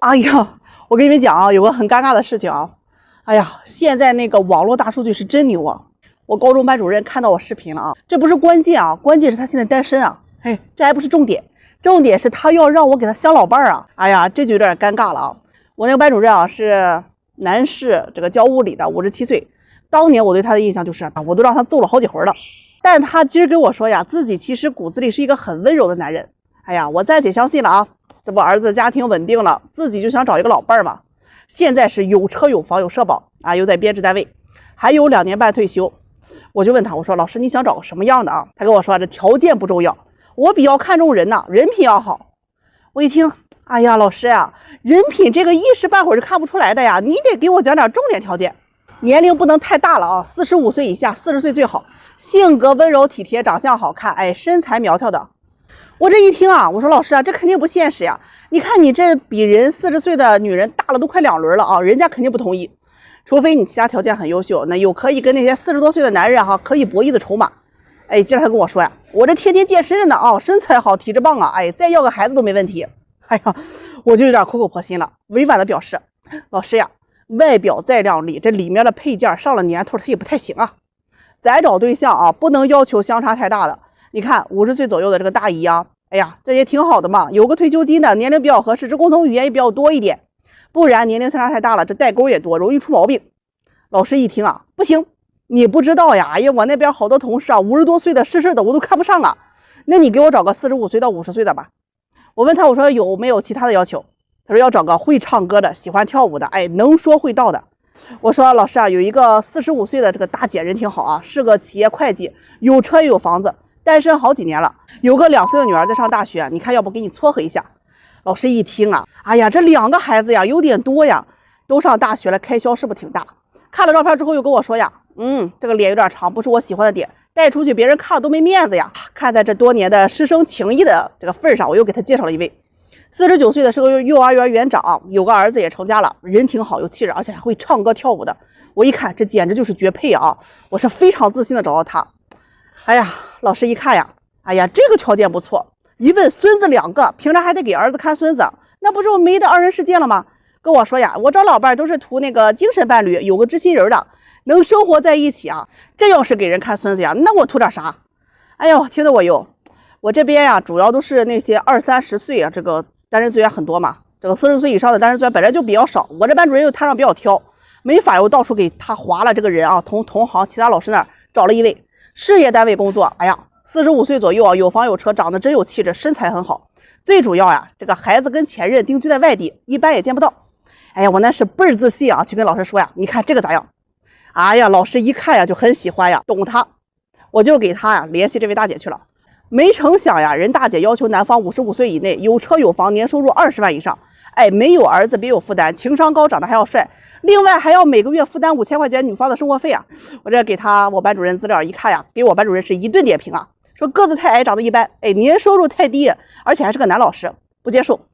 哎呀，我跟你们讲啊，有个很尴尬的事情啊。哎呀，现在那个网络大数据是真牛啊！我高中班主任看到我视频了啊，这不是关键啊，关键是他现在单身啊。嘿，这还不是重点，重点是他要让我给他相老伴儿啊。哎呀，这就有点尴尬了啊。我那个班主任啊是男士，这个教物理的，57岁。当年我对他的印象就是我都让他揍了好几回了。但他今儿跟我说呀，自己其实骨子里是一个很温柔的男人。哎呀，我暂且相信了啊。这不儿子家庭稳定了，自己就想找一个老伴儿嘛。现在是有车有房有社保啊，又在编制单位，还有2年半退休。我就问他，我说老师你想找个什么样的啊？他跟我说这条件不重要，我比较看重人呐，人品要好。我一听，哎呀老师呀，人品这个一时半会儿是看不出来的呀，你得给我讲点重点条件。年龄不能太大了啊，45岁以下，40岁最好。性格温柔体贴，长相好看，哎，身材苗条的。我这一听啊，我说老师啊，这肯定不现实呀！你看你这比人40岁的女人大了都快2轮了啊，人家肯定不同意，除非你其他条件很优秀，那有可以跟那些40多岁的男人可以博弈的筹码。哎，接着他跟我说呀，我这天天健身着呢啊，身材好，体质棒啊，哎，再要个孩子都没问题。哎呀，我就有点苦口婆心了，委婉的表示，老师呀，外表再靓丽，这里面的配件上了年头，它也不太行啊。咱找对象啊，不能要求相差太大的。你看50岁左右的这个大姨啊，哎呀，这也挺好的嘛，有个退休金的，年龄比较合适，这共同语言也比较多一点。不然年龄相差太大了，这代沟也多，容易出毛病。老师一听啊，不行，你不知道呀，哎呀，我那边好多同事啊，50多岁的事事的我都看不上啊。那你给我找个45岁到50岁的吧。我问他，我说有没有其他的要求？他说要找个会唱歌的，喜欢跳舞的，哎，能说会道的。我说老师啊，有一个45岁的这个大姐，人挺好啊，是个企业会计，有车有房子，单身好几年了，有个2岁的女儿在上大学，你看要不给你撮合一下？老师一听啊，哎呀，这2个孩子呀有点多呀，都上大学了，开销是不是挺大？看了照片之后又跟我说呀，这个脸有点长，不是我喜欢的点，带出去别人看了都没面子呀。看在这多年的师生情谊的这个份上，我又给他介绍了一位49岁的，是个幼儿园园长，有个儿子也成家了，人挺好，有气质，而且还会唱歌跳舞的。我一看这简直就是绝配啊，我是非常自信的找到他。哎呀，老师一看呀，哎呀，这个条件不错，一问孙子2个，平常还得给儿子看孙子，那不就没的2人世界了吗？跟我说呀，我找老伴都是图那个精神伴侣，有个知心人的，能生活在一起啊。这要是给人看孙子呀，那我图点啥？哎呦，听得我这边呀，主要都是那些20、30岁啊，这个单身资源很多嘛，这个40岁以上的单身资源本来就比较少，我这班主任又摊上比较挑，没法又到处给他划了这个人啊，同行其他老师那儿找了一位事业单位工作，哎呀，45岁左右啊，有房有车，长得真有气质，身材很好。最主要呀，这个孩子跟前任定居在外地，一般也见不到。哎呀，我那是倍儿自信啊，去跟老师说呀，你看这个咋样？哎呀，老师一看呀就很喜欢呀，懂他，我就给他呀联系这位大姐去了。没成想呀，人大姐要求男方55岁以内，有车有房，年收入20万以上，哎，没有儿子，别有负担，情商高，长得还要帅，另外还要每个月负担5000块钱女方的生活费啊。我这给我班主任资料一看呀，给我班主任是一顿点评啊，说个子太矮，长得一般，哎，年收入太低，而且还是个男老师，不接受。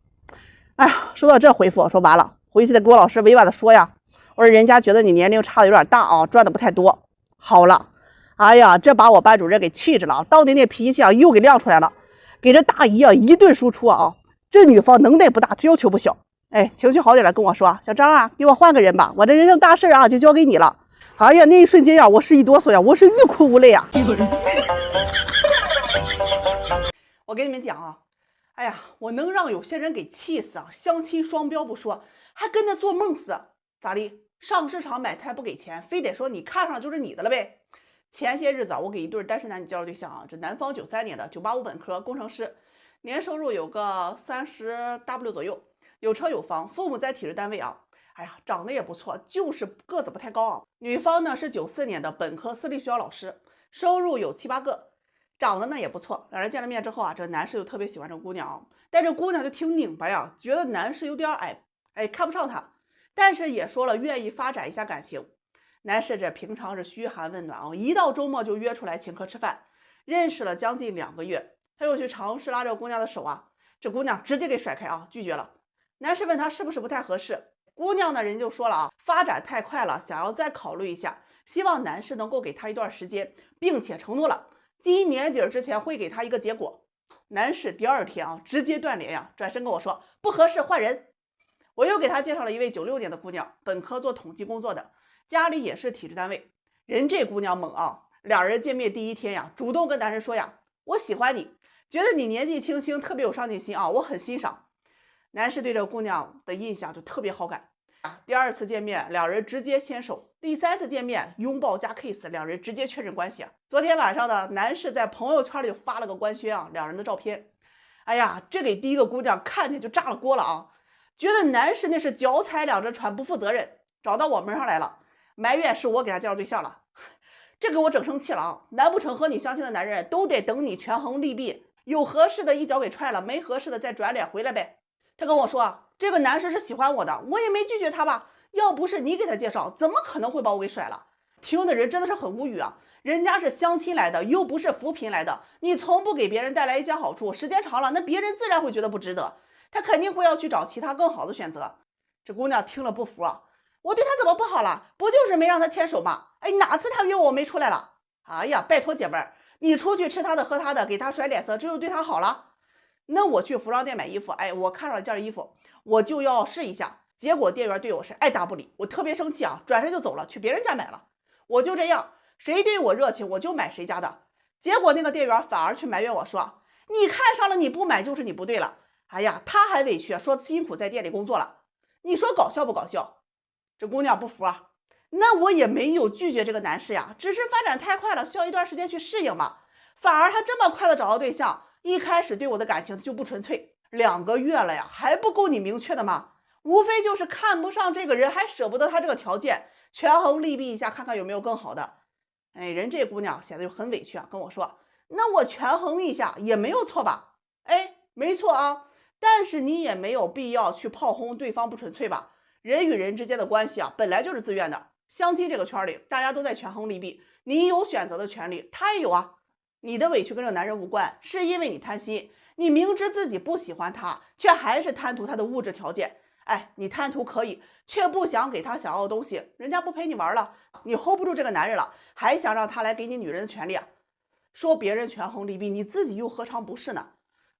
哎呀，收到这回复，说完了，回去得给我老师委婉的说呀，我说人家觉得你年龄差的有点大啊，赚的不太多。好了。哎呀，这把我班主任给气着了，当年那脾气啊又给亮出来了，给这大姨啊一顿输出啊，这女方能耐不大，要求不小。哎，情绪好点了跟我说，小张啊，给我换个人吧，我这人生大事啊就交给你了。哎呀，那一瞬间呀，我是一哆嗦呀，我是欲哭无泪啊。我跟你们讲啊，哎呀，我能让有些人给气死啊，相亲双标不说，还跟着做梦死，咋的？上市场买菜不给钱，非得说你看上就是你的了呗。前些日子我给一对单身男女介绍对象啊，这男方93年的985本科工程师，年收入有个30W 左右，有车有房，父母在体制单位啊，哎呀，长得也不错，就是个子不太高啊。女方呢是94年的本科私立学校老师，收入有7、8个，长得呢也不错。两人见了面之后啊，这男士就特别喜欢这姑娘啊，但这姑娘就挺拧巴呀，觉得男士有点矮，哎，看不上他，但是也说了愿意发展一下感情。男士这平常是嘘寒问暖啊，一到周末就约出来请客吃饭，认识了将近2个月，他又去尝试拉着姑娘的手啊，这姑娘直接给甩开啊，拒绝了。男士问他是不是不太合适，姑娘呢人就说了啊，发展太快了，想要再考虑一下，希望男士能够给他一段时间，并且承诺了今年底之前会给他一个结果。男士第2天啊直接断联呀，转身跟我说不合适换人。我又给他介绍了一位96年的姑娘，本科做统计工作的，家里也是体制单位。人这姑娘猛啊，两人见面第一天呀，主动跟男人说呀，我喜欢你，觉得你年纪轻轻特别有上进心啊，我很欣赏。男士对这姑娘的印象就特别好感啊。第二次见面，两人直接牵手；第三次见面，拥抱加 kiss， 两人直接确认关系啊。昨天晚上呢，男士在朋友圈里就发了个官宣啊，两人的照片。哎呀，这给第一个姑娘看见就炸了锅了啊，觉得男士那是脚踩两只船，不负责任，找到我门上来了，埋怨是我给他介绍对象了。这给我整生气了啊！难不成和你相亲的男人都得等你权衡利弊，有合适的一脚给踹了，没合适的再转脸回来呗？他跟我说啊，这个男士是喜欢我的，我也没拒绝他吧，要不是你给他介绍，怎么可能会把我给甩了？听的人真的是很无语啊！人家是相亲来的，又不是扶贫来的，你从不给别人带来一些好处，时间长了，那别人自然会觉得不值得，他肯定会要去找其他更好的选择。这姑娘听了不服啊，我对他怎么不好了？不就是没让他牵手吗？哎，哪次他约我没出来了？哎呀，拜托姐妹儿，你出去吃他的喝他的，给他甩脸色，这就对他好了？那我去服装店买衣服，哎，我看上了件衣服，我就要试一下，结果店员对我是爱答不理，我特别生气啊，转身就走了，去别人家买了。我就这样，谁对我热情，我就买谁家的。结果那个店员反而去埋怨我说，你看上了你不买就是你不对了。哎呀，他还委屈，说辛苦在店里工作了。你说搞笑不搞笑？这姑娘不服啊，那我也没有拒绝这个男士呀，只是发展太快了，需要一段时间去适应嘛。反而他这么快的找到对象，一开始对我的感情就不纯粹，2个月了呀，还不够你明确的吗？无非就是看不上这个人，还舍不得他这个条件，权衡利弊一下，看看有没有更好的。哎，人这姑娘显得就很委屈啊，跟我说，那我权衡一下也没有错吧？哎，没错啊，但是你也没有必要去炮轰对方不纯粹吧？人与人之间的关系啊，本来就是自愿的。相亲这个圈里，大家都在权衡利弊，你有选择的权利，他也有啊。你的委屈跟这个男人无关，是因为你贪心，你明知自己不喜欢他，却还是贪图他的物质条件。哎，你贪图可以，却不想给他想要的东西，人家不陪你玩了，你 hold 不住这个男人了，还想让他来给你女人的权利啊？说别人权衡利弊，你自己又何尝不是呢？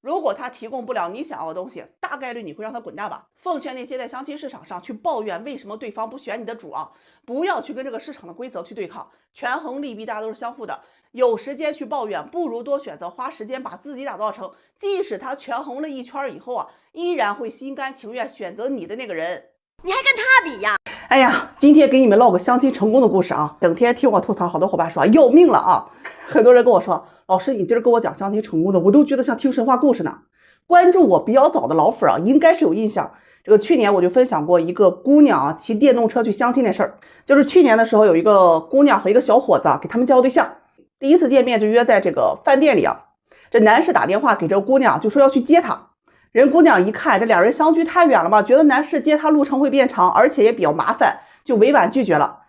如果他提供不了你想要的东西，大概率你会让他滚蛋吧。奉劝那些在相亲市场上去抱怨为什么对方不选你的主啊，不要去跟这个市场的规则去对抗，权衡利弊大家都是相互的，有时间去抱怨，不如多选择花时间把自己打造成，即使他权衡了一圈以后啊，依然会心甘情愿选择你的那个人。你还跟他比呀？哎呀，今天给你们唠个相亲成功的故事啊！整天听我吐槽，好多伙伴说要命了啊！很多人跟我说，老师，你今儿跟我讲相亲成功的，我都觉得像听神话故事呢。关注我比较早的老粉啊，应该是有印象。这个去年我就分享过一个姑娘啊骑电动车去相亲那事儿。就是去年的时候，有一个姑娘和一个小伙子啊给他们介绍对象，第一次见面就约在这个饭店里啊。这男士打电话给这个姑娘，就说要去接她。人姑娘一看这两人相距太远了嘛，觉得男士接她路程会变长，而且也比较麻烦，就委婉拒绝了。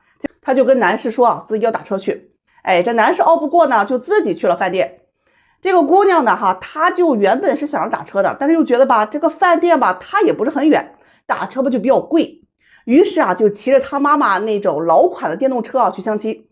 她就跟男士说啊，自己要打车去。哎，这男士拗不过呢，就自己去了饭店。这个姑娘呢，她就原本是想着打车的，但是又觉得吧，这个饭店吧，她也不是很远，打车吧就比较贵，于是啊，就骑着她妈妈那种老款的电动车啊去相亲。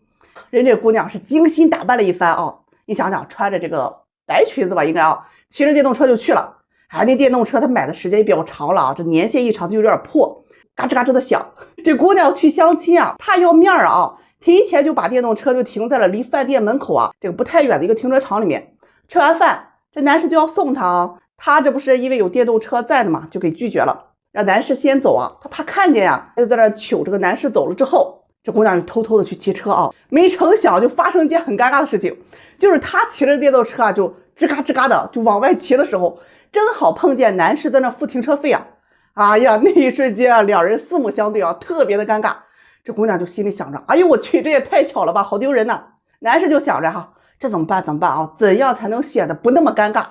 人这姑娘是精心打扮了一番啊，你想想，穿着这个白裙子吧，应该啊，骑着电动车就去了。哎，那电动车她买的时间也比较长了啊，这年限一长就有点破，嘎吱嘎吱的响。这姑娘去相亲啊，她要面啊，提前就把电动车就停在了离饭店门口啊这个不太远的一个停车场里面。吃完饭，这男士就要送她啊，她这不是因为有电动车在的嘛，就给拒绝了，让男士先走啊，她怕看见呀，就在那求这个男士走了之后，这姑娘就偷偷的去骑车啊，没成想就发生一件很尴尬的事情，就是她骑着电动车啊，就吱嘎吱嘎的就往外骑的时候，正好碰见男士在那付停车费啊，哎呀，那一瞬间啊，两人四目相对啊，特别的尴尬。这姑娘就心里想着，哎呦我去，这也太巧了吧，好丢人呐。男士就想着哈，这怎么办啊？怎样才能显得不那么尴尬？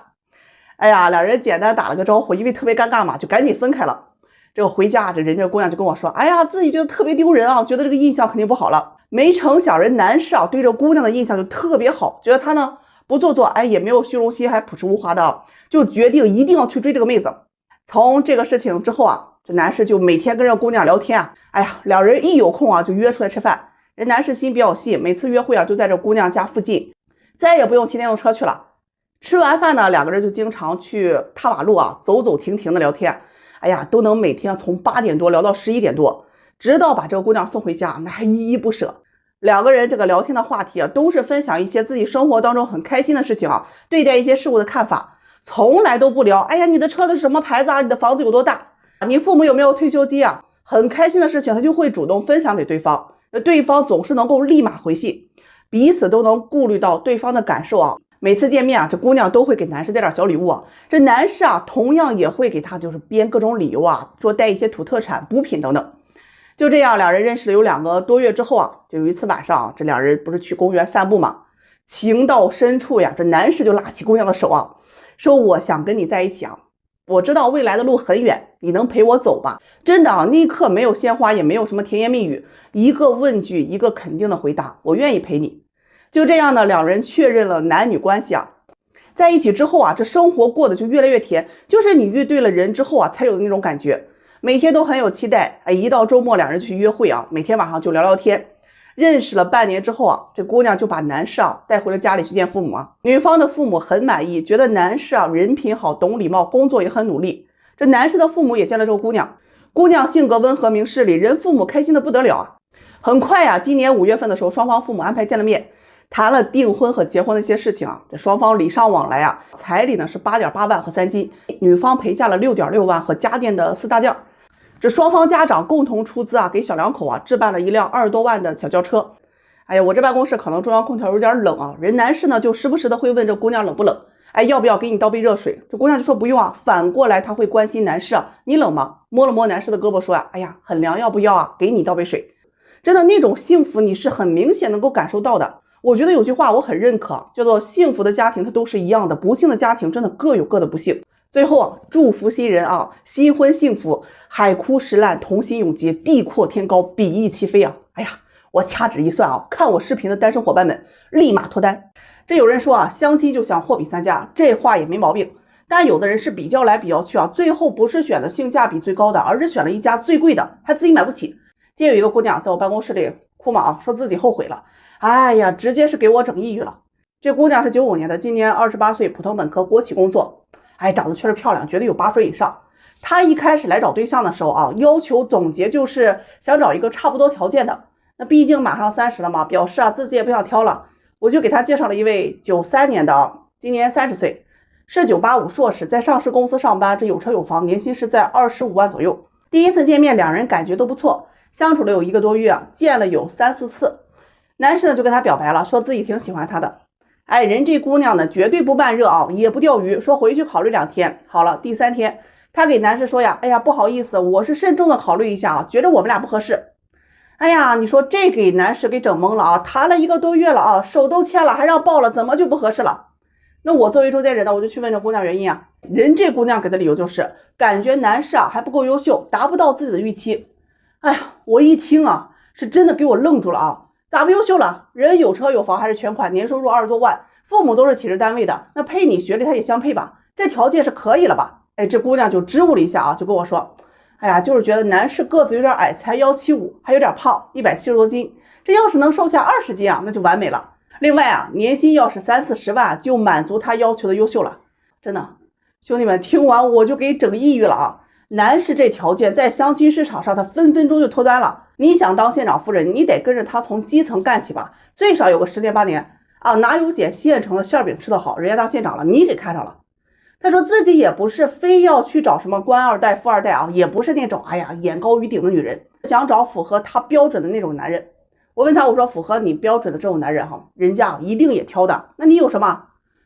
哎呀，两人简单打了个招呼，因为特别尴尬嘛，就赶紧分开了。这个回家，这姑娘就跟我说，哎呀，自己觉得特别丢人啊，觉得这个印象肯定不好了。没成想人男士啊对这姑娘的印象就特别好，觉得她呢不做作，哎也没有虚荣心，还朴实无华的，就决定一定要去追这个妹子。从这个事情之后啊，这男士就每天跟这姑娘聊天啊，哎呀，两人一有空啊就约出来吃饭。人男士心比较细，每次约会啊就在这姑娘家附近，再也不用骑电动车去了。吃完饭呢，两个人就经常去踏马路啊，走走停停的聊天。哎呀，都能每天从8点多聊到11点多，直到把这个姑娘送回家，那还依依不舍。两个人这个聊天的话题啊，都是分享一些自己生活当中很开心的事情啊，对待一些事物的看法，从来都不聊，哎呀，你的车子是什么牌子啊？你的房子有多大？你父母有没有退休金啊？很开心的事情，他就会主动分享给对方，对方总是能够立马回信，彼此都能顾虑到对方的感受啊。每次见面啊，这姑娘都会给男士带点小礼物啊，这男士啊同样也会给她就是编各种理由啊，说带一些土特产、补品等等。就这样，两人认识了有2个多月之后啊，就有一次晚上啊，这两人不是去公园散步嘛，情到深处呀，这男士就拉起姑娘的手啊，说我想跟你在一起啊，我知道未来的路很远，你能陪我走吧？真的啊，那一刻没有鲜花，也没有什么甜言蜜语，一个问句，一个肯定的回答，我愿意陪你。就这样呢，两人确认了男女关系啊。在一起之后啊，这生活过得就越来越甜，就是你遇对了人之后啊，才有的那种感觉。每天都很有期待，哎，一到周末两人去约会啊，每天晚上就聊聊天。认识了半年之后啊，这姑娘就把男士啊带回了家里去见父母啊。女方的父母很满意，觉得男士啊人品好，懂礼貌，工作也很努力。这男士的父母也见了这个姑娘，姑娘性格温和明事理，人父母开心的不得了啊。很快啊，今年5月份的时候，双方父母安排见了面，谈了订婚和结婚的一些事情啊。这双方礼尚往来啊，彩礼呢是8.8万和3金，女方陪嫁了6.6万和家电的4大件。这双方家长共同出资啊，给小两口啊置办了一辆20多万的小轿车。哎呀，我这办公室可能中央空调有点冷啊，人男士呢就时不时的会问这姑娘冷不冷，哎，要不要给你倒杯热水？这姑娘就说不用啊，反过来他会关心男士啊，你冷吗？摸了摸男士的胳膊说啊，哎呀，很凉，要不要啊？给你倒杯水。真的那种幸福你是很明显能够感受到的。我觉得有句话我很认可，叫做幸福的家庭它都是一样的，不幸的家庭真的各有各的不幸。最后啊，祝福新人啊，新婚幸福，海枯石烂，同心永结，地阔天高，比翼齐飞啊！哎呀，我掐指一算啊，看我视频的单身伙伴们立马脱单。这有人说啊，相亲就像货比三家，这话也没毛病。但有的人是比较来比较去啊，最后不是选的性价比最高的，而是选了一家最贵的，还自己买不起。今天有一个姑娘在我办公室里哭嘛啊，说自己后悔了，哎呀，直接是给我整抑郁了。这姑娘是95年的，今年28岁，普通本科，国企工作。哎，长得确实漂亮，绝对有8分以上。她一开始来找对象的时候啊，要求总结就是想找一个差不多条件的。那毕竟马上30了嘛，表示啊自己也不想挑了。我就给她介绍了一位93年的啊，今年30岁，是985硕士，在上市公司上班，这有车有房，年薪是在25万左右。第一次见面，两人感觉都不错，相处了有1个多月啊，见了有3、4次。男士呢就跟她表白了，说自己挺喜欢她的。哎，人这姑娘呢绝对不慢热啊，也不钓鱼，说回去考虑2天。好了，第3天，她给男士说呀，哎呀，不好意思，我是慎重的考虑一下啊，觉得我们俩不合适。哎呀，你说这给男士给整懵了啊，谈了1个多月了啊，手都牵了，还让抱了，怎么就不合适了？那我作为中间人呢，我就去问这姑娘原因啊。人这姑娘给的理由就是感觉男士啊还不够优秀，达不到自己的预期。哎呀，我一听啊，是真的给我愣住了啊。咋不优秀了？人有车有房，还是全款，年收入20多万，父母都是体制单位的，那配你学历他也相配吧，这条件是可以了吧？哎，这姑娘就支吾了一下啊，就跟我说，哎呀，就是觉得男士个子有点矮，才175，还有点胖，170多斤，这要是能瘦下20斤啊，那就完美了。另外啊，年薪要是30、40万，就满足他要求的优秀了。真的，兄弟们，听完我就给整抑郁了啊！男士这条件在相亲市场上，他分分钟就脱单了。你想当县长夫人，你得跟着他从基层干起吧，最少有个10年8年啊！哪有捡县城的馅饼吃得好，人家当县长了，你给看上了。他说自己也不是非要去找什么官2代、富2代啊，也不是那种哎呀眼高于顶的女人，想找符合他标准的那种男人。我问他，我说符合你标准的这种男人哈，人家一定也挑的。那你有什么？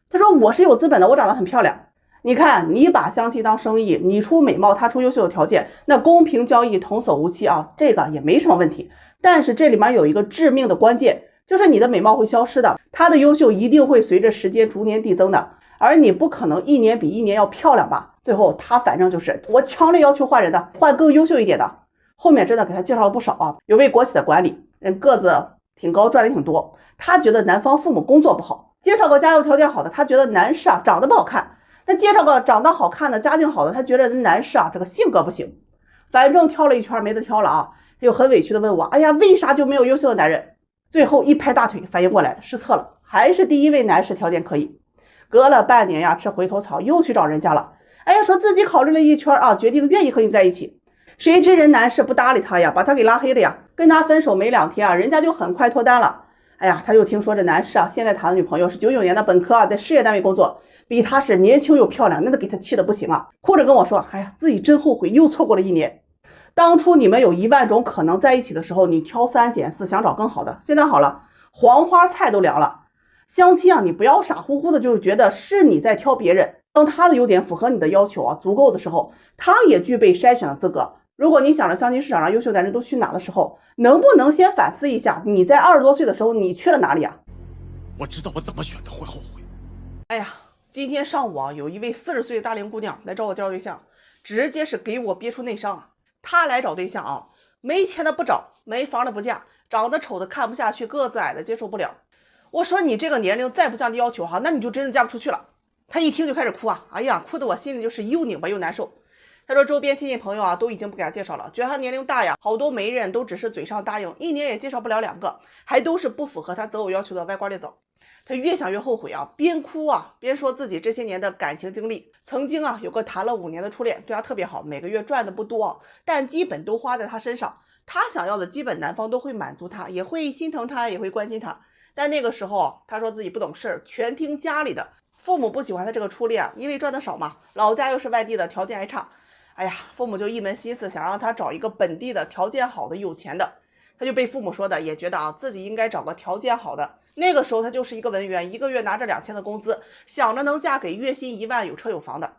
他说我是有资本的，我长得很漂亮。你看，你把相亲当生意，你出美貌，他出优秀的条件，那公平交易，童叟无欺啊，这个也没什么问题。但是这里面有一个致命的关键，就是你的美貌会消失的，他的优秀一定会随着时间逐年递增的，而你不可能1年比1年要漂亮吧？最后他反正就是我强烈要求换人的，换更优秀一点的。后面真的给他介绍了不少啊，有位国企的管理人，个子挺高，赚的挺多，他觉得男方父母工作不好，介绍个家庭条件好的，他觉得男士啊长得不好看。那介绍个长得好看的家境好的，他觉得男士啊这个性格不行，反正挑了一圈没得挑了啊，他就很委屈的问我，哎呀，为啥就没有优秀的男人？最后一拍大腿反应过来，失策了，还是第一位男士条件可以。隔了半年呀，吃回头草又去找人家了。哎呀，说自己考虑了一圈啊，决定愿意和你在一起。谁知人男士不搭理他呀，把他给拉黑了呀。跟他分手没2天啊，人家就很快脱单了。哎呀，他又听说这男士啊，现在谈的女朋友是99年的本科啊，在事业单位工作，比他是年轻又漂亮，那给他气的不行啊，哭着跟我说，哎呀，自己真后悔又错过了1年。当初你们有1万种可能在一起的时候，你挑3拣4想找更好的，现在好了，黄花菜都凉了。相亲啊，你不要傻乎乎的，就是觉得是你在挑别人。当他的优点符合你的要求啊，足够的时候，他也具备筛选的资格。如果你想着相亲市场上优秀男人都去哪的时候，能不能先反思一下，你在20多岁的时候你去了哪里啊？我知道我怎么选的会后悔。哎呀，今天上午啊，有一位40岁的大龄姑娘来找我介绍对象，直接是给我憋出内伤啊。她来找对象啊，没钱的不找，没房的不嫁，长得丑的看不下去，个子矮的接受不了。我说你这个年龄再不降低要求哈，那你就真的嫁不出去了。她一听就开始哭啊，哎呀，哭得我心里就是又拧巴又难受。她说周边亲戚朋友啊都已经不给她介绍了，觉得她年龄大呀，好多媒人都只是嘴上答应，1年也介绍不了2个，还都是不符合她择偶要求的歪瓜裂枣。她越想越后悔啊，边哭啊边说自己这些年的感情经历。曾经啊有个谈了5年的初恋，对她特别好，每个月赚的不多，但基本都花在她身上。她想要的基本男方都会满足她，也会心疼她，也会关心她。但那个时候她说自己不懂事，全听家里的。父母不喜欢她这个初恋，因为赚的少嘛，老家又是外地的，条件还差。哎呀，父母就一门心思想让她找一个本地的条件好的有钱的。她就被父母说的，也觉得啊自己应该找个条件好的。那个时候她就是一个文员，1个月拿着2000的工资，想着能嫁给月薪1万有车有房的。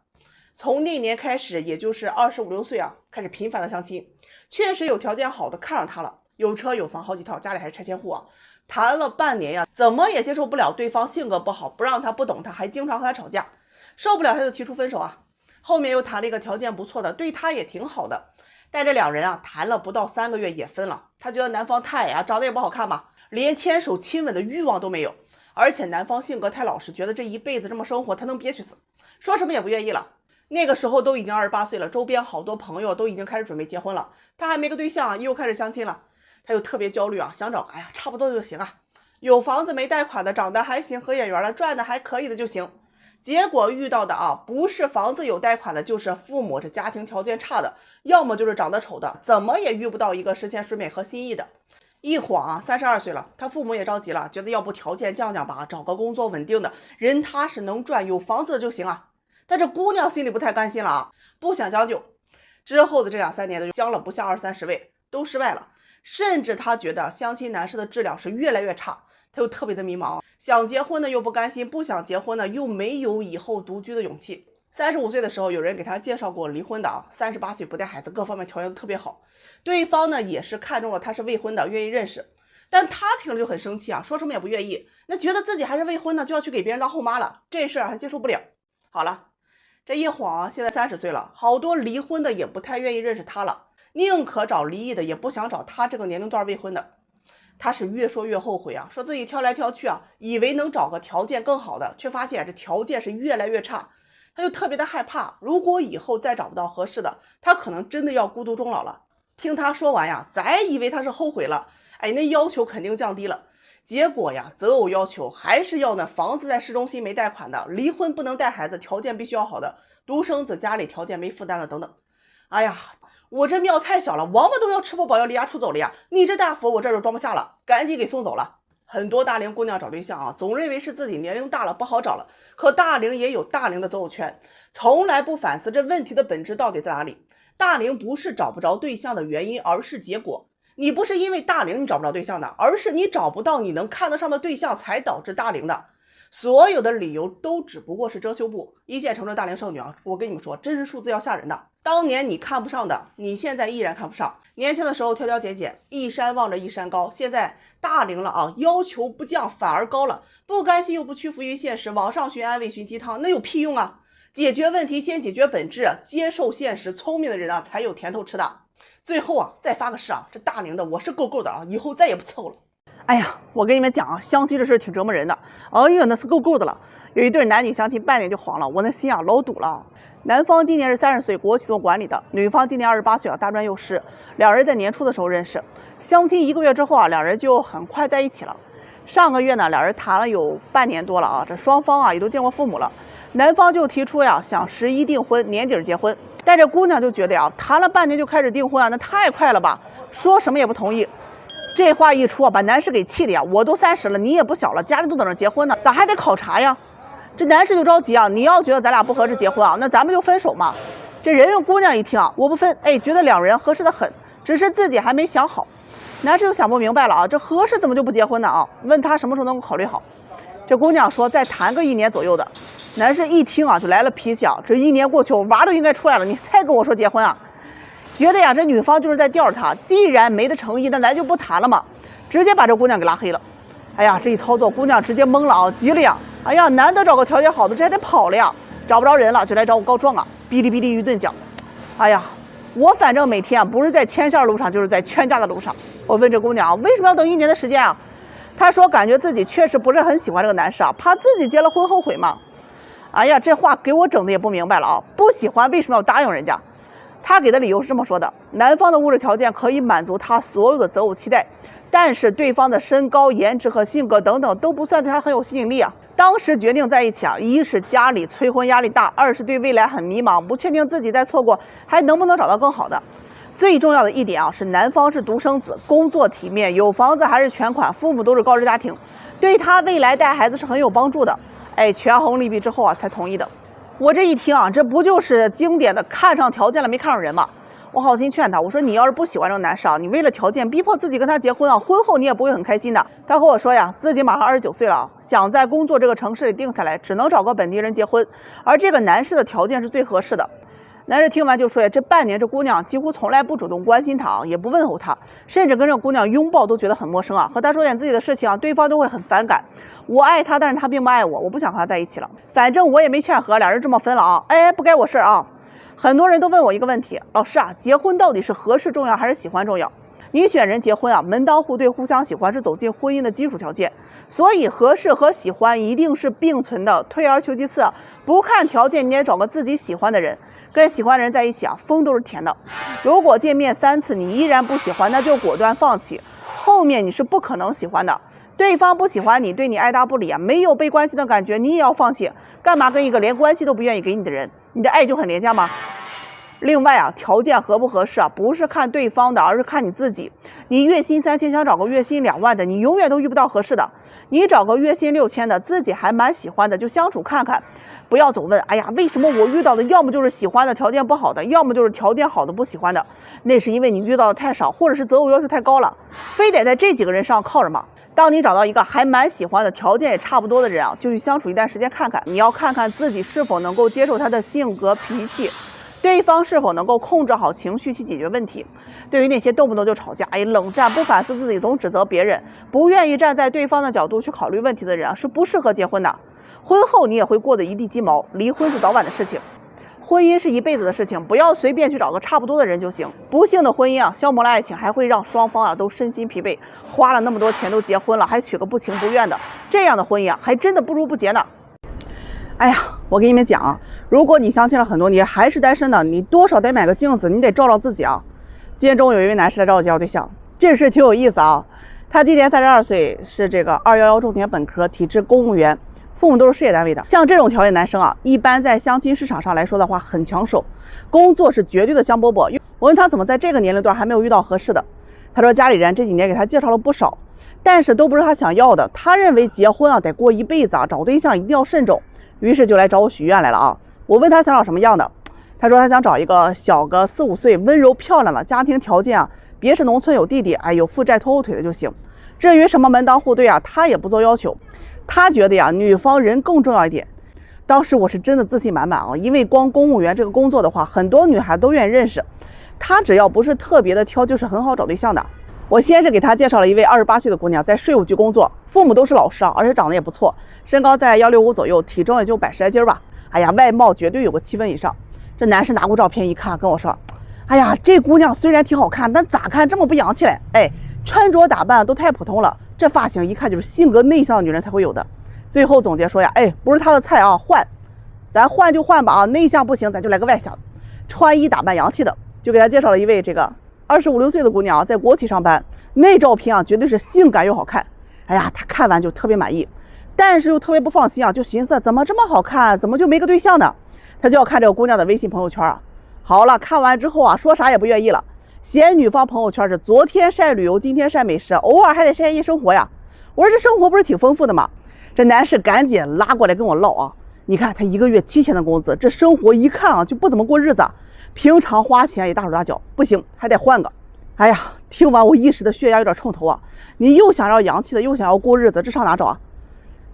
从那年开始，也就是25、26岁啊，开始频繁的相亲，确实有条件好的看上她了，有车有房好几套，家里还是拆迁户啊。谈了半年呀，怎么也接受不了对方性格不好，不让她不懂她，还经常和她吵架，受不了她就提出分手啊。后面又谈了一个条件不错的，对她也挺好的，但这2人啊谈了不到3个月也分了。她觉得男方太矮啊，长得也不好看嘛，连牵手亲吻的欲望都没有，而且男方性格太老实，觉得这一辈子这么生活他能憋屈死，说什么也不愿意了。那个时候都已经28岁了，周边好多朋友都已经开始准备结婚了，他还没个对象，又开始相亲了。他又特别焦虑啊，想找哎呀差不多的就行啊，有房子没贷款的，长得还行，合眼缘了，赚的还可以的就行。结果遇到的啊，不是房子有贷款的，就是父母这家庭条件差的，要么就是长得丑的，怎么也遇不到一个实现审美和心意的。一晃啊，32岁了，他父母也着急了，觉得要不条件降降吧，找个工作稳定的，人踏实能赚，有房子就行啊。但这姑娘心里不太甘心了啊，不想将就。之后的这2、3年的相了不下20、30位，都失败了。甚至他觉得相亲男士的质量是越来越差，他又特别的迷茫，想结婚呢又不甘心，不想结婚呢又没有以后独居的勇气。35岁的时候，有人给他介绍过离婚的啊，38岁不带孩子，各方面条件都特别好。对方呢也是看中了他是未婚的，愿意认识。但他听了就很生气啊，说什么也不愿意，那觉得自己还是未婚呢，就要去给别人当后妈了，这事儿还接受不了。好了，这一晃啊，现在30岁了，好多离婚的也不太愿意认识他了，宁可找离异的，也不想找他这个年龄段未婚的。他是越说越后悔啊，说自己挑来挑去啊，以为能找个条件更好的，却发现这条件是越来越差。他就特别的害怕，如果以后再找不到合适的，他可能真的要孤独终老了。听他说完呀，咱以为他是后悔了，哎，那要求肯定降低了。结果呀，择偶要求还是要那房子在市中心没贷款的，离婚不能带孩子，条件必须要好的，独生子家里条件没负担的等等。哎呀，我这庙太小了，王八都要吃不饱要离家出走了呀！你这大佛我这就装不下了，赶紧给送走了。很多大龄姑娘找对象啊，总认为是自己年龄大了不好找了，可大龄也有大龄的择偶圈，从来不反思这问题的本质到底在哪里。大龄不是找不着对象的原因，而是结果。你不是因为大龄你找不着对象的，而是你找不到你能看得上的对象才导致大龄的。所有的理由都只不过是遮羞布。1线城市大龄剩女啊，我跟你们说，真实数字要吓人的。当年你看不上的，你现在依然看不上。年轻的时候挑挑拣拣，一山望着一山高，现在大龄了啊，要求不降反而高了，不甘心又不屈服于现实，网上寻安慰寻鸡汤，那有屁用啊！解决问题先解决本质，接受现实，聪明的人啊才有甜头吃的。最后啊，再发个誓啊，这大龄的我是够够的啊，以后再也不凑了。哎呀，我跟你们讲啊，相亲这事挺折磨人的。哎呀，那是够够的了。有一对男女相亲半年就黄了，我那心啊老堵了。男方今年是30岁，国企做管理的；女方今年28岁了，大专幼师。2人在年初的时候认识，相亲1个月之后啊，2人就很快在一起了。上个月呢，俩人谈了有半年多了啊，这双方啊也都见过父母了。男方就提出呀，想11订婚，年底结婚。但这姑娘就觉得呀，谈了半年就开始订婚啊，那太快了吧，说什么也不同意。这话一出啊，把男士给气的呀，我都30了，你也不小了，家里都等着结婚呢，咋还得考察呀？这男士就着急啊，你要觉得咱俩不合适结婚啊，那咱们就分手嘛。这人家姑娘一听啊，我不分，哎，觉得两人合适的很，只是自己还没想好。男士就想不明白了啊，这合适怎么就不结婚呢啊？问他什么时候能够考虑好。这姑娘说再谈个1年左右的。男士一听啊，就来了脾气啊，这1年过去，我娃都应该出来了，你才跟我说结婚啊？觉得呀，这女方就是在吊着他，既然没的诚意，那咱就不谈了嘛，直接把这姑娘给拉黑了。哎呀，这一操作，姑娘直接懵了啊，急了呀！哎呀，难得找个条件好的，这还得跑了呀，找不着人了，就来找我告状啊！哔哩哔哩一顿讲。哎呀，我反正每天啊，不是在牵线路上，就是在劝架的路上。我问这姑娘为什么要等1年的时间啊？她说感觉自己确实不是很喜欢这个男士啊，怕自己结了婚后悔嘛。哎呀，这话给我整的也不明白了啊！不喜欢为什么要答应人家？她给的理由是这么说的：男方的物质条件可以满足她所有的择偶期待，但是对方的身高、颜值和性格等等都不算对她很有吸引力啊。当时决定在一起啊，一是家里催婚压力大，二是对未来很迷茫，不确定自己再错过还能不能找到更好的。最重要的一点啊，是男方是独生子，工作体面，有房子还是全款，父母都是高知家庭，对他未来带孩子是很有帮助的。哎，权衡利弊之后啊，才同意的。我这一听啊，这不就是经典的看上条件了没看上人吗？我好心劝他，我说你要是不喜欢这个男士啊，你为了条件逼迫自己跟他结婚啊，婚后你也不会很开心的。他和我说呀，自己马上29岁了，想在工作这个城市里定下来，只能找个本地人结婚，而这个男士的条件是最合适的。男士听完就说呀，这半年这姑娘几乎从来不主动关心他啊，也不问候他，甚至跟这姑娘拥抱都觉得很陌生啊。和他说点自己的事情啊，对方都会很反感。我爱他，但是他并不爱我，我不想和他在一起了。反正我也没劝和，俩人这么分了啊。哎，不该我事儿啊。很多人都问我一个问题，老师啊，结婚到底是合适重要还是喜欢重要？你选人结婚啊，门当户对、互相喜欢是走进婚姻的基础条件，所以合适和喜欢一定是并存的。退而求其次，不看条件，你也找个自己喜欢的人，跟喜欢的人在一起啊，风都是甜的。如果见面3次你依然不喜欢，那就果断放弃，后面你是不可能喜欢的。对方不喜欢你，对你爱答不理啊，没有被关心的感觉，你也要放弃。干嘛跟一个连关系都不愿意给你的人，你的爱就很廉价吗？另外啊，条件合不合适啊，不是看对方的，而是看你自己。你月薪3000想找个月薪2万的，你永远都遇不到合适的。你找个月薪6000的，自己还蛮喜欢的，就相处看看，不要总问，哎呀，为什么我遇到的要么就是喜欢的条件不好的，要么就是条件好的不喜欢的？那是因为你遇到的太少，或者是择偶要求太高了，非得在这几个人上靠着吗？当你找到一个还蛮喜欢的，条件也差不多的人啊，就去相处一段时间看看，你要看看自己是否能够接受他的性格脾气。对方是否能够控制好情绪去解决问题？对于那些动不动就吵架、冷战、不反思自己、总指责别人、不愿意站在对方的角度去考虑问题的人啊，是不适合结婚的。婚后你也会过得一地鸡毛，离婚是早晚的事情。婚姻是一辈子的事情，不要随便去找个差不多的人就行。不幸的婚姻啊，消磨了爱情，还会让双方啊都身心疲惫。花了那么多钱都结婚了，还娶个不情不愿的，这样的婚姻啊，还真的不如不结呢。哎呀，我给你们讲，如果你相亲了很多年还是单身的，你多少得买个镜子，你得照照自己啊。今天中午有一位男士来找我介绍对象，这事挺有意思啊。他今年32岁，是这个211重点本科，体制公务员，父母都是事业单位的。像这种条件男生啊，一般在相亲市场上来说的话很抢手，工作是绝对的香饽饽。我问他怎么在这个年龄段还没有遇到合适的，他说家里人这几年给他介绍了不少，但是都不是他想要的。他认为结婚啊得过一辈子啊，找对象一定要慎重。于是就来找我许愿来了啊！我问他想找什么样的，他说他想找一个小个4、5岁、温柔漂亮的，家庭条件啊，别是农村有弟弟，哎，有负债拖后腿的就行。至于什么门当户对啊，他也不做要求。他觉得呀，女方人更重要一点。当时我是真的自信满满啊，因为光公务员这个工作的话，很多女孩都愿意认识。他只要不是特别的挑，就是很好找对象的。我先是给他介绍了一位28岁的姑娘，在税务局工作，父母都是老师啊，而且长得也不错，身高在165左右，体重也就110来斤吧。哎呀，外貌绝对有个7分以上。这男士拿过照片一看，跟我说：“哎呀，这姑娘虽然挺好看，但咋看这么不洋气嘞？哎，穿着打扮都太普通了，这发型一看就是性格内向的女人才会有的。”最后总结说呀：“哎，不是她的菜啊，换，咱换就换吧啊，内向不行，咱就来个外向，穿衣打扮洋气的。”就给他介绍了一位这个25、6岁的姑娘，在国企上班，那照片啊绝对是性感又好看。哎呀，他看完就特别满意，但是又特别不放心啊，就寻思怎么这么好看，怎么就没个对象呢？他就要看这个姑娘的微信朋友圈啊。好了，看完之后啊，说啥也不愿意了，嫌女方朋友圈是昨天晒旅游，今天晒美食，偶尔还得晒夜生活呀。我说这生活不是挺丰富的吗？这男士赶紧拉过来跟我唠啊，你看他1个月7000的工资，这生活一看啊就不怎么过日子，平常花钱也大手大脚，不行还得换个。哎呀，听完我一时的血压有点冲头啊！你又想要洋气的，又想要过日子，这上哪找啊？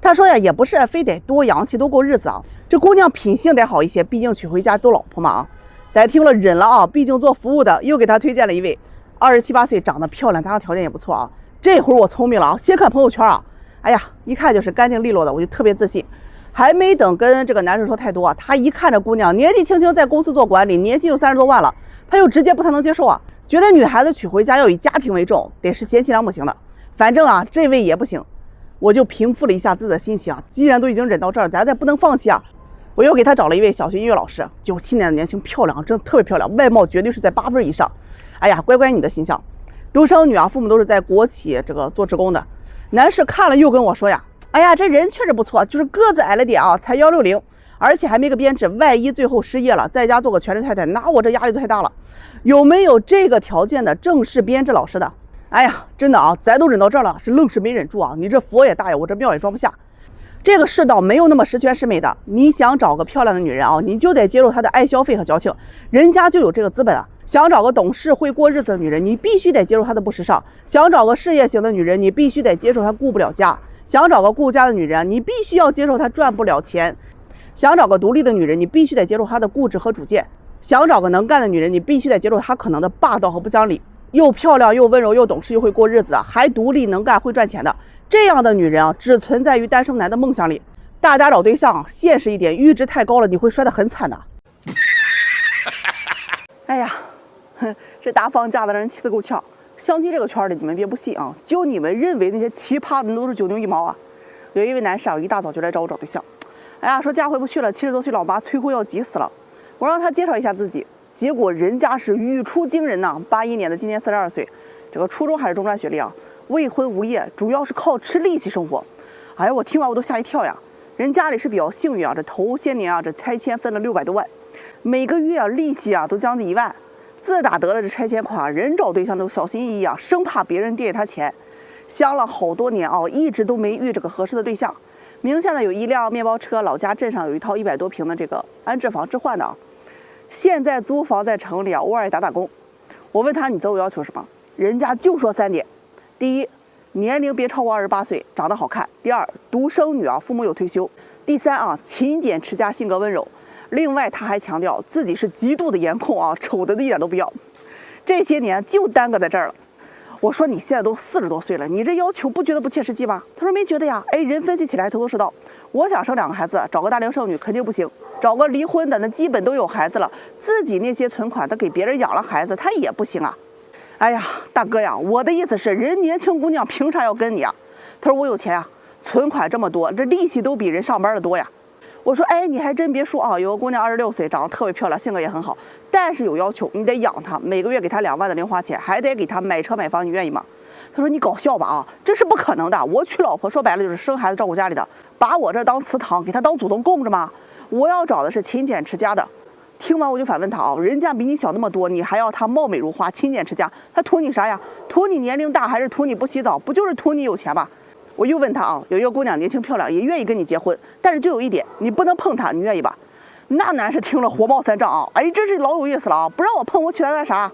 他说呀，也不是非得多洋气多过日子啊，这姑娘品性得好一些，毕竟娶回家都老婆嘛啊。咱听了忍了啊，毕竟做服务的，又给他推荐了一位27、8岁，长得漂亮，家庭条件也不错啊。这会儿我聪明了啊，先看朋友圈啊，哎呀，一看就是干净利落的，我就特别自信。还没等跟这个男生说太多啊，他一看这姑娘年纪轻轻在公司做管理，年薪有30多万了，他又直接不太能接受啊。觉得女孩子娶回家要以家庭为重，得是贤妻良母型的。反正啊，这位也不行，我就平复了一下自己的心情啊。既然都已经忍到这儿，咱再不能放弃啊。我又给他找了一位小学音乐老师，97年的年轻，漂亮，真的特别漂亮，外貌绝对是在8分以上。哎呀，乖乖女的形象，独生女啊，父母都是在国企这个做职工的。男士看了又跟我说呀，哎呀，这人确实不错，就是个子矮了点啊，才160。而且还没个编制，万一最后失业了，在家做个全职太太，那我这压力都太大了。有没有这个条件的正式编制老师的？哎呀，真的啊，咱都忍到这儿了，是愣是没忍住啊！你这佛也大呀，我这庙也装不下。这个世道没有那么十全十美的，你想找个漂亮的女人啊，你就得接受她的爱消费和矫情，人家就有这个资本啊。想找个懂事会过日子的女人，你必须得接受她的不时尚；想找个事业型的女人，你必须得接受她顾不了家；想找个顾家的女人，你必须要接受她赚不了钱。想找个独立的女人，你必须得接受她的固执和主见；想找个能干的女人，你必须得接受她可能的霸道和不讲理。又漂亮又温柔又懂事又会过日子，还独立能干会赚钱的，这样的女人啊，只存在于单身男的梦想里。大家找对象现实一点，阈值太高了，你会摔得很惨的。哎呀，这大放假的让人气得够呛。相亲这个圈里，你们别不信啊，就你们认为那些奇葩的，那都是9牛1毛啊。有一位男士啊，一大早就来找我找对象。哎呀，说家回不去了，70多岁老妈催婚要急死了。我让他介绍一下自己，结果人家是语出惊人呐，81年的，今年42岁，这个初中还是中专学历啊，未婚无业，主要是靠吃利息生活。哎呀，我听完我都吓一跳呀。人家里是比较幸运啊，这头些年啊，这拆迁分了600多万，每个月啊利息啊都将近1万。自打得了这拆迁款，人找对象都小心翼翼啊，生怕别人垫给他钱。相了好多年啊，一直都没遇这个合适的对象。名下呢有一辆面包车，老家镇上有一套100多平的这个安置房置换的啊。现在租房在城里啊，偶尔也打打工。我问他你择偶要求什么，人家就说3点：第一，年龄别超过28岁，长得好看；第二，独生女啊，父母有退休；第三啊，勤俭持家，性格温柔。另外他还强调自己是极度的颜控啊，丑的一点都不要。这些年就耽搁在这儿了。我说你现在都40多岁了，你这要求不觉得不切实际吗？他说没觉得呀。哎，人分析起来头头是道。我想生2个孩子，找个大龄剩女肯定不行，找个离婚的那基本都有孩子了，自己那些存款他给别人养了孩子，他也不行啊。哎呀，大哥呀，我的意思是，人年轻姑娘凭啥要跟你啊？他说我有钱啊，存款这么多，这利息都比人上班的多呀。我说哎，你还真别说啊，有个姑娘26岁，长得特别漂亮，性格也很好，但是有要求，你得养她，每个月给她2万的零花钱，还得给她买车买房，你愿意吗？他说你搞笑吧啊，这是不可能的。我娶老婆说白了就是生孩子照顾家里的，把我这当祠堂，给她当祖宗供着吗？我要找的是勤俭持家的。听完我就反问他啊，人家比你小那么多，你还要他貌美如花、勤俭持家，他图你啥呀？图你年龄大还是图你不洗澡？不就是图你有钱吗？我又问他啊，有一个姑娘年轻漂亮，也愿意跟你结婚，但是就有一点，你不能碰她，你愿意吧？那男士听了火冒三丈啊，哎，真是老有意思了啊！不让我碰，我娶她干啥？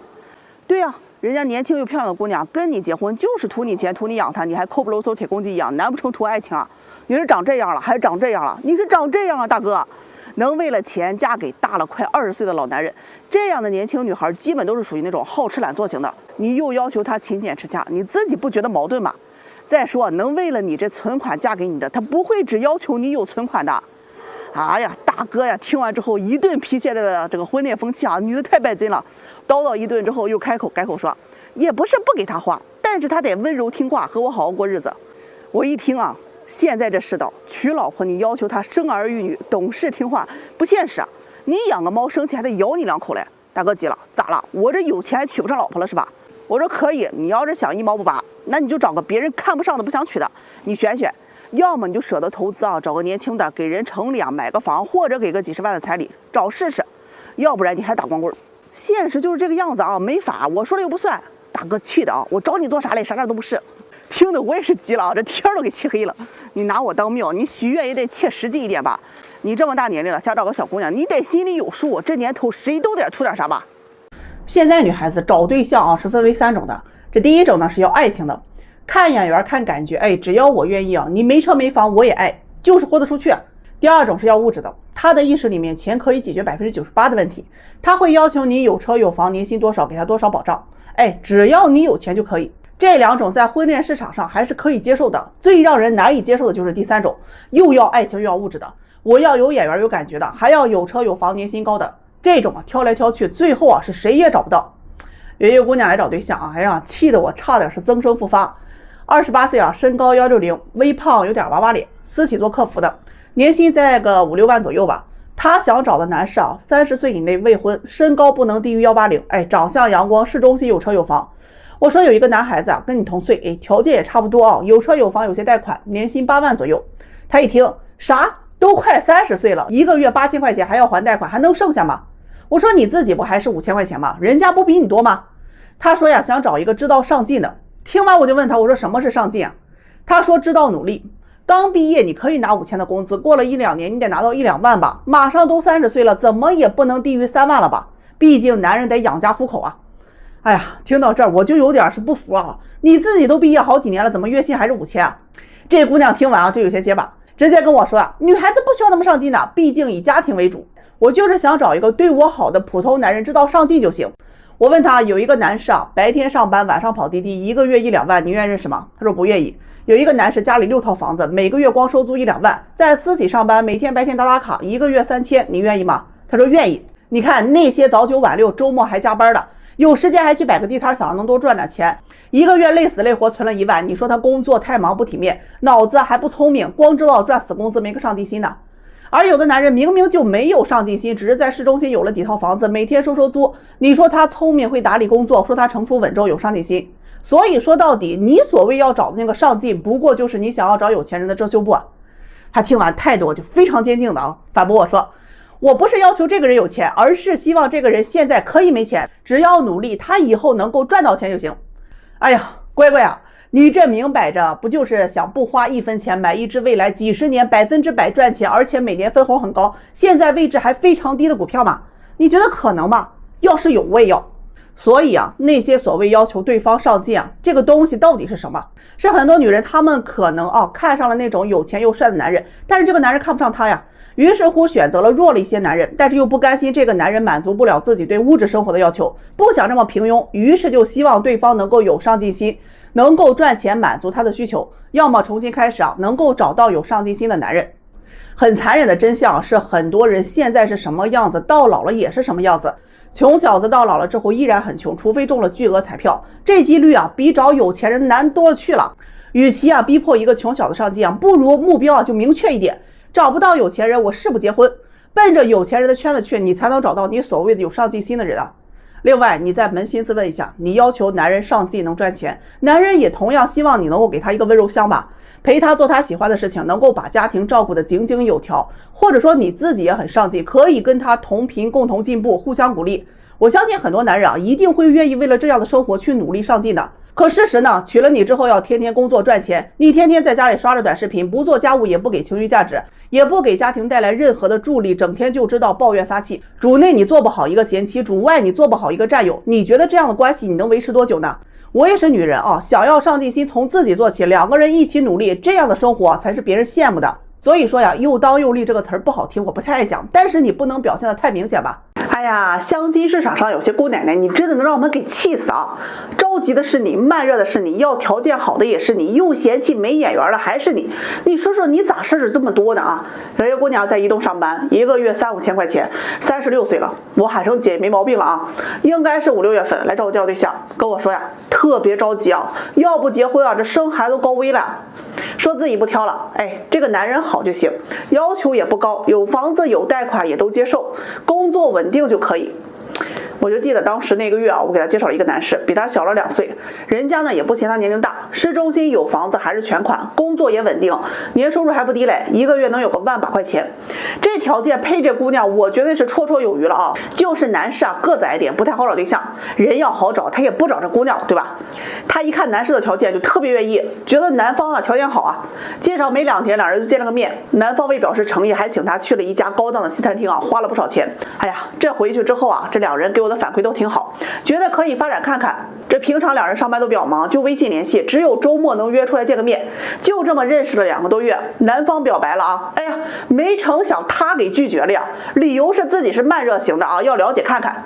对呀，人家年轻又漂亮的姑娘跟你结婚，就是图你钱，图你养她，你还抠不搂手铁公鸡一样，难不成图爱情啊？你是长这样了，还是长这样了？你是长这样啊，大哥！能为了钱嫁给大了快20岁的老男人，这样的年轻女孩基本都是属于那种好吃懒做型的。你又要求她勤俭持家，你自己不觉得矛盾吗？再说，能为了你这存款嫁给你的，她不会只要求你有存款的。哎呀，大哥呀，听完之后一顿批现在的这个婚恋风气啊，女的太拜金了。叨叨一顿之后，又改口说，也不是不给她花，但是她得温柔听话，和我好好过日子。我一听啊，现在这世道，娶老婆你要求她生儿育女、懂事听话，不现实啊！你养个猫生气还得咬你2口嘞。大哥急了，咋了？我这有钱还娶不上老婆了是吧？我说可以，你要是想一毛不拔，那你就找个别人看不上的不想娶的，你选选，要么你就舍得投资啊，找个年轻的给人乘凉买个房，或者给个几十万的彩礼，找试试，要不然你还打光棍。现实就是这个样子啊，没法，我说了又不算。大哥气的啊，我找你做啥嘞？啥都不是。听得我也是急了啊，这天都给气黑了。你拿我当庙，你许愿也得切实际一点吧。你这么大年龄了，想找个小姑娘，你得心里有数。这年头谁都得图点啥吧。现在女孩子找对象啊是分为3种的。这第一种呢是要爱情的，看眼缘看感觉，哎，只要我愿意啊，你没车没房我也爱，就是豁得出去。第二种是要物质的，他的意识里面钱可以解决98%的问题，他会要求你有车有房，年薪多少给他多少保障，哎，只要你有钱就可以。这2种在婚恋市场上还是可以接受的，最让人难以接受的就是第3种，又要爱情又要物质的，我要有眼缘有感觉的，还要有车有房年薪高的，这种啊挑来挑去，最后啊是谁也找不到。有一个姑娘来找对象啊，哎呀，气得我差点是增生复发。28岁啊，身高160，微胖，有点娃娃脸，私企做客服的，年薪在个5、6万左右吧。她想找的男士啊，30岁以内未婚，身高不能低于180，哎，长相阳光，市中心有车有房。我说有一个男孩子啊，跟你同岁，哎，条件也差不多啊，有车有房，有些贷款，年薪8万左右。他一听，啥？都快30岁了，一个月8000块钱还要还贷款，还能剩下吗？我说你自己不还是5000块钱吗？人家不比你多吗？他说呀，想找一个知道上进的。听完我就问他，我说什么是上进啊？他说知道努力。刚毕业你可以拿5000的工资，过了1、2年你得拿到1、2万吧，马上都30岁了，怎么也不能低于3万了吧？毕竟男人得养家糊口啊。哎呀，听到这儿我就有点是不服啊！你自己都毕业好几年了，怎么月薪还是5000啊？这姑娘听完啊就有些结巴，直接跟我说啊，女孩子不需要那么上进的，毕竟以家庭为主，我就是想找一个对我好的普通男人，知道上进就行。我问他，有一个男士啊，白天上班晚上跑滴滴，一个月1、2万，你愿意认识吗？他说不愿意。有一个男士家里6套房子，每个月光收租1、2万，在私企上班，每天白天打卡，一个月3000，你愿意吗？他说愿意。你看那些早9晚6，周末还加班的，有时间还去摆个地摊，想着能多赚点钱，一个月累死累活存了1万，你说他工作太忙不体面，脑子还不聪明，光知道赚死工资，没个上进心的。而有的男人明明就没有上进心，只是在市中心有了几套房子，每天收租，你说他聪明会打理工作，说他成熟稳重有上进心。所以说到底，你所谓要找的那个上进，不过就是你想要找有钱人的遮羞布。他听完态度就非常坚定的啊，反驳我说，我不是要求这个人有钱，而是希望这个人现在可以没钱，只要努力，他以后能够赚到钱就行。哎呀，乖乖啊，你这明摆着不就是想不花1分钱买一只未来几十年100%赚钱，而且每年分红很高，现在位置还非常低的股票吗？你觉得可能吗？要是有我也要。所以啊，那些所谓要求对方上进啊，这个东西到底是什么？是很多女人她们可能看上了那种有钱又帅的男人，但是这个男人看不上她呀，于是乎选择了弱了一些男人，但是又不甘心这个男人满足不了自己对物质生活的要求，不想这么平庸，于是就希望对方能够有上进心，能够赚钱满足他的需求，要么重新开始啊，能够找到有上进心的男人。很残忍的真相是，很多人现在是什么样子，到老了也是什么样子。穷小子到老了之后依然很穷，除非中了巨额彩票，这几率啊比找有钱人难多了去了。与其啊逼迫一个穷小子上进啊，不如目标啊就明确一点，找不到有钱人，我誓不结婚，奔着有钱人的圈子去，你才能找到你所谓的有上进心的人啊。另外，你再扪心自问一下，你要求男人上进能赚钱，男人也同样希望你能够给他一个温柔乡吧，陪他做他喜欢的事情，能够把家庭照顾得井井有条，或者说你自己也很上进，可以跟他同频共同进步，互相鼓励。我相信很多男人啊，一定会愿意为了这样的生活去努力上进的。可事实呢，娶了你之后要天天工作赚钱，你天天在家里刷着短视频，不做家务，也不给情绪价值，也不给家庭带来任何的助力，整天就知道抱怨撒气。主内你做不好一个贤妻，主外你做不好一个战友，你觉得这样的关系你能维持多久呢？我也是女人啊，想要上进心，从自己做起，两个人一起努力，这样的生活才是别人羡慕的。所以说呀，又当又立这个词儿不好听，我不太爱讲，但是你不能表现得太明显吧。哎呀，相亲市场上有些姑奶奶，你真的能让我们给气死啊！着急的是你，慢热的是你，要条件好的也是你，又嫌弃没眼缘的还是你。你说说你咋事儿这么多呢啊？有一个姑娘在移动上班，一个月3、5千块钱，36岁了，我喊声姐没毛病了啊，应该是5、6月份来找我交对象，跟我说呀，特别着急啊，要不结婚啊，这生孩子都高危了。说自己不挑了，哎，这个男人好就行，要求也不高，有房子有贷款也都接受，工作稳定就可以。我就记得当时那个月啊，我给他介绍了一个男士，比他小了2岁，人家呢也不嫌他年龄大，市中心有房子还是全款，工作也稳定，年收入还不低嘞，1个月能有个10000把块钱。这条件配这姑娘，我觉得是绰绰有余了啊。就是男士啊个子矮点，不太好找对象，人要好找，他也不找这姑娘，对吧？他一看男士的条件就特别愿意，觉得男方啊条件好啊。介绍没2天，两人就见了个面，男方为表示诚意，还请他去了一家高档的西餐厅啊，花了不少钱。哎呀，这回去之后啊，这2人给我的反馈都挺好，觉得可以发展看看。这平常2人上班都比较忙，就微信联系，只有周末能约出来见个面。就这么认识了2个多月，男方表白了啊，哎呀，没成想他给拒绝了呀，理由是自己是慢热型的啊，要了解看看。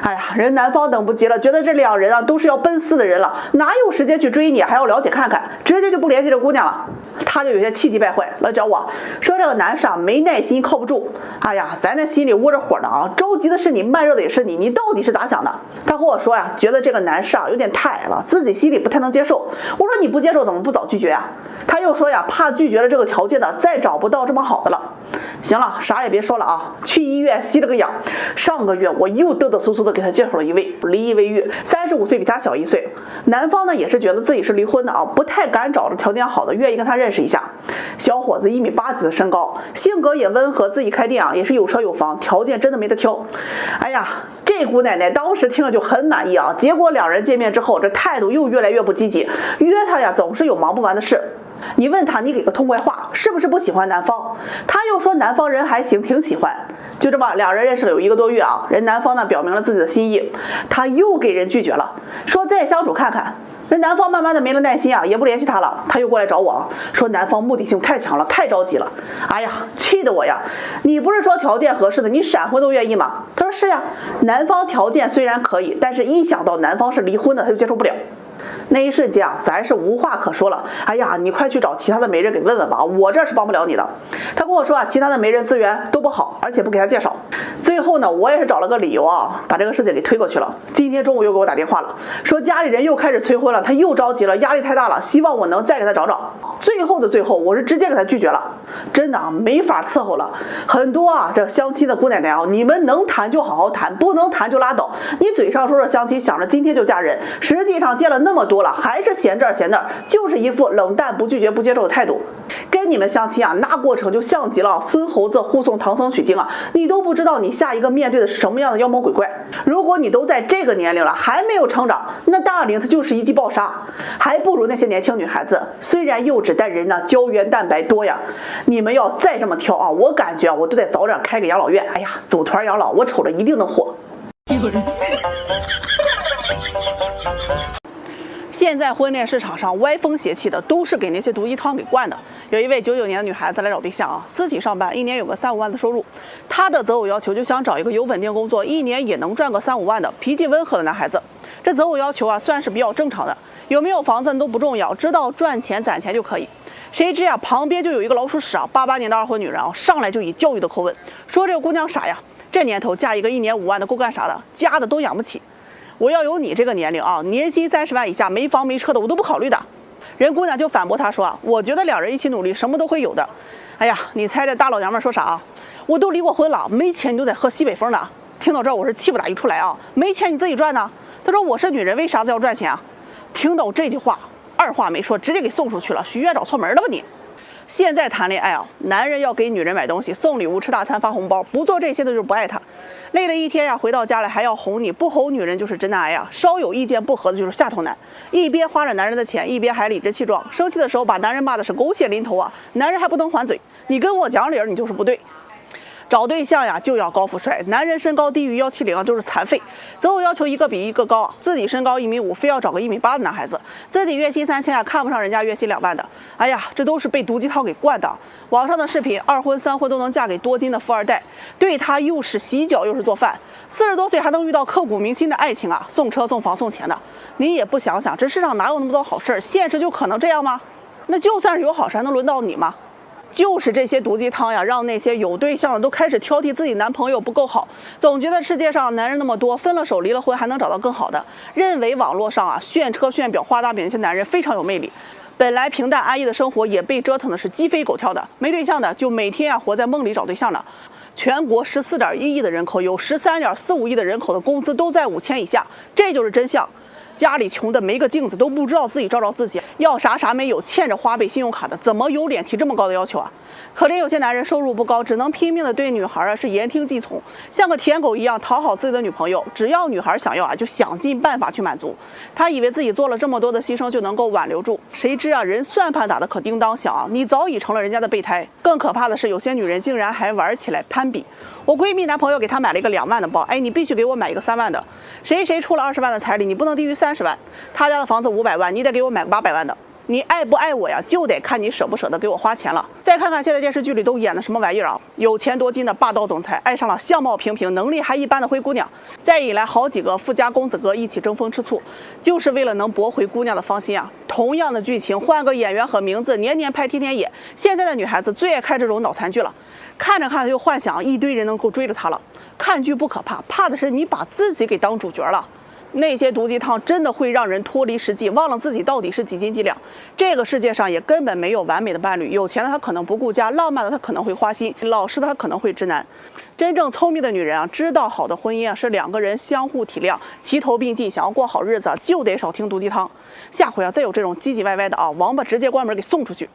哎呀，人男方等不及了，觉得这2人啊都是要奔4的人了，哪有时间去追你，还要了解看看，直接就不联系这姑娘了。他就有些气急败坏来找我说，这个男士啊没耐心，靠不住。哎呀，咱这心里窝着火呢啊，着急的是你，慢热的也是你，你到底是咋想的？他和我说呀，觉得这个男士啊有点太矮了，自己心里不太能接受。我说你不接受怎么不早拒绝呀？他又说呀，怕拒绝了这个条件的，再找不到这么好的了。行了，啥也别说了啊，去医院吸了个氧。上个月我又嘚嘚嗖嗖的给他介绍了一位离异未育，35岁，比他小1岁。男方呢也是觉得自己是离婚的啊，不太敢找着条件好的，愿意跟他认识一下。小伙子1.8米几的身高，性格也温和，自己开店啊，也是有车有房，条件真的没得挑。哎呀，这姑奶奶当时听了就很满意啊，结果2人见面之后，这态度又越来越不积极，约他呀总是有忙不完的事。你问他，你给个痛快话，是不是不喜欢男方？他又说男方人还行，挺喜欢。就这么2人认识了有1个多月啊，人男方呢表明了自己的心意，他又给人拒绝了，说再相处看看。人男方慢慢的没了耐心啊，也不联系他了。他又过来找我，说男方目的性太强了，太着急了。哎呀，气得我呀！你不是说条件合适的，你闪婚都愿意吗？他说是呀，男方条件虽然可以，但是一想到男方是离婚的，他就接受不了。那一瞬间啊，咱是无话可说了。哎呀，你快去找其他的媒人给问问吧，我这是帮不了你的。他跟我说啊，其他的媒人资源都不好，而且不给他介绍。最后呢，我也是找了个理由啊，把这个事情给推过去了。今天中午又给我打电话了，说家里人又开始催婚了，他又着急了，压力太大了，希望我能再给他找找。最后的最后，我是直接给他拒绝了，真的啊，没法伺候了。很多啊，这相亲的姑奶奶啊，你们能谈就好好谈，不能谈就拉倒。你嘴上说着相亲，想着今天就嫁人，实际上见了那么多了，还是嫌这儿嫌那儿，就是一副冷淡、不拒绝、不接受的态度。跟你们相亲啊，那过程就像极了孙猴子护送唐僧取经啊，你都不知道你下一个面对的是什么样的妖魔鬼怪。如果你都在这个年龄了，还没有成长，那大龄它就是一记暴杀，还不如那些年轻女孩子，虽然幼稚，但人呢胶原蛋白多呀。你们要再这么挑啊，我感觉我都得早点开个养老院。哎呀，组团养老，我瞅着一定能火。现在婚恋市场上歪风邪气的都是给那些毒鸡汤给灌的。有一位99年的女孩子来找对象啊，私企上班，1年有个3-5万的收入。她的择偶要求就想找一个有稳定工作，1年也能赚个3-5万的，脾气温和的男孩子。这择偶要求啊，算是比较正常的，有没有房子都不重要，知道赚钱攒钱就可以。谁知啊，旁边就有一个老鼠屎啊，88年的二婚女人啊，上来就以教育的口吻说这个姑娘傻呀，这年头嫁一个1年5万的够干啥的，家的都养不起。我要有你这个年龄啊，年薪30万以下，没房没车的我都不考虑的。人姑娘就反驳他说啊，我觉得2人一起努力，什么都会有的。哎呀，你猜这大老娘们说啥啊？我都离过婚了，没钱你都得喝西北风的。听到这儿我是气不打一处来啊，没钱你自己赚呢。他说我是女人，为啥子要赚钱啊？听到这句话，二话没说，直接给送出去了。许愿找错门了吧你？现在谈恋爱啊，男人要给女人买东西、送礼物、吃大餐、发红包，不做这些的就是不爱她。累了一天呀，回到家里还要哄你，不哄女人就是真难挨呀。稍有意见不合的就是下头男，一边花着男人的钱，一边还理直气壮。生气的时候把男人骂的是狗血淋头啊，男人还不能还嘴，你跟我讲理儿，你就是不对。找对象呀就要高富帅，男人身高低于170啊就是残废。择偶要求一个比一个高，自己身高1.5米，非要找个1.8米的男孩子，自己月薪3000啊，看不上人家月薪2万的。哎呀，这都是被毒鸡汤给灌的。网上的视频，2婚3婚都能嫁给多金的富二代，对他又是洗脚又是做饭，40多岁还能遇到刻骨铭心的爱情啊，送车送房送钱的。你也不想想，这世上哪有那么多好事儿？现实就可能这样吗？那就算是有好事，还能轮到你吗？就是这些毒鸡汤呀，让那些有对象的都开始挑剔自己男朋友不够好，总觉得世界上男人那么多，分了手离了婚还能找到更好的，认为网络上啊炫车炫表画大饼那些男人非常有魅力。本来平淡安逸的生活也被折腾的是鸡飞狗跳的，没对象的就每天啊活在梦里找对象了。全国14.1亿的人口，有13.45亿的人口的工资都在5000以下，这就是真相。家里穷的没个镜子，都不知道自己照照自己，要啥啥没有，欠着花呗、信用卡的，怎么有脸提这么高的要求啊？可怜有些男人收入不高，只能拼命的对女孩是言听计从，像个舔狗一样讨好自己的女朋友。只要女孩想要就想尽办法去满足。他以为自己做了这么多的牺牲就能够挽留住，谁知人算盘打得可叮当响，你早已成了人家的备胎。更可怕的是，有些女人竟然还玩起来攀比。我闺蜜男朋友给她买了一个2万的包，你必须给我买一个3万的。谁出了20万的彩礼，你不能低于30万。他家的房子500万，你得给我买个800万的。你爱不爱我呀，就得看你舍不舍得给我花钱了。再看看现在电视剧里都演的什么玩意儿啊？有钱多金的霸道总裁爱上了相貌平平、能力还一般的灰姑娘，再引来好几个富家公子哥一起争风吃醋，就是为了能博回姑娘的芳心啊！同样的剧情，换个演员和名字，年年拍天天演。现在的女孩子最爱看这种脑残剧了，看着看着就幻想一堆人能够追着她了。看剧不可怕，怕的是你把自己给当主角了。那些毒鸡汤真的会让人脱离实际，忘了自己到底是几斤几两。这个世界上也根本没有完美的伴侣，有钱的他可能不顾家，浪漫的他可能会花心，老实的他可能会直男。真正聪明的女人知道好的婚姻是2个人相互体谅，齐头并进，想要过好日子就得少听毒鸡汤。下回再有这种唧唧歪歪的王八直接关门给送出去。